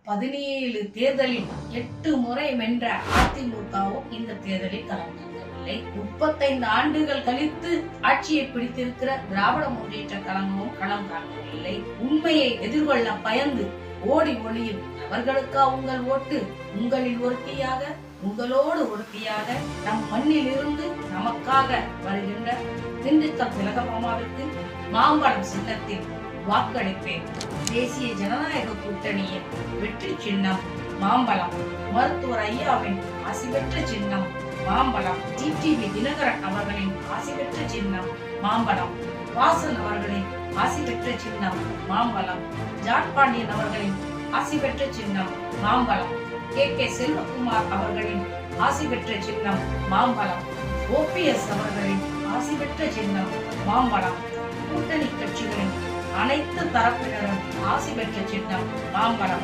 17 தேர்தலில் 8 முறை வென்ற அதிமுகவும் இந்த தேர்தலில் கலந்துவில்லை. 35 ஆண்டுகள் கழித்து ஆட்சியை பிடித்திருக்கிற திராவிட முன்னேற்ற கழகமும் களம் காணவில்லை. உண்மையை எதிர்கொள்ள பயந்து ஓடி ஒளியும் அவர்களுக்கா உங்கள் ஓட்டு? உங்களில் ஒருத்தியாக, உங்களோடு ஒருத்தியாக நம் மண்ணில் இருந்து நமக்காக வருகின்ற திண்டுக்கல் திலகம்மாவிற்கு மாம்பழம் சின்னத்தில் வாக்களிப்பேன். தேசிய ஜனநாயக கூட்டணியின் வெற்றி சின்னம் மாம்பழம். மருத்துவர் ஐயாவின் ஆசி பெற்ற சின்னம் மாம்பழம். டிடிவி தினகரன் அவர்களின் ஆசி பெற்ற சின்னம் மாம்பழம். வாசன் அவர்களின் ஆசி பெற்ற சின்னம் மாம்பழம். ஜான் பாண்டியன் அவர்களின் ஆசி பெற்ற சின்னம் மாம்பழம். கே செல்வகுமார் அவர்களின் ஆசி பெற்ற சின்னம் மாம்பழம். ஓபிஎஸ் அவர்களின் ஆசி பெற்ற சின்னம் மாம்பழம். கூட்டணி கட்சிகளின் அனைத்து தரப்பினரும் ஆசி பெற்ற சின்னம் மாம்பழம்.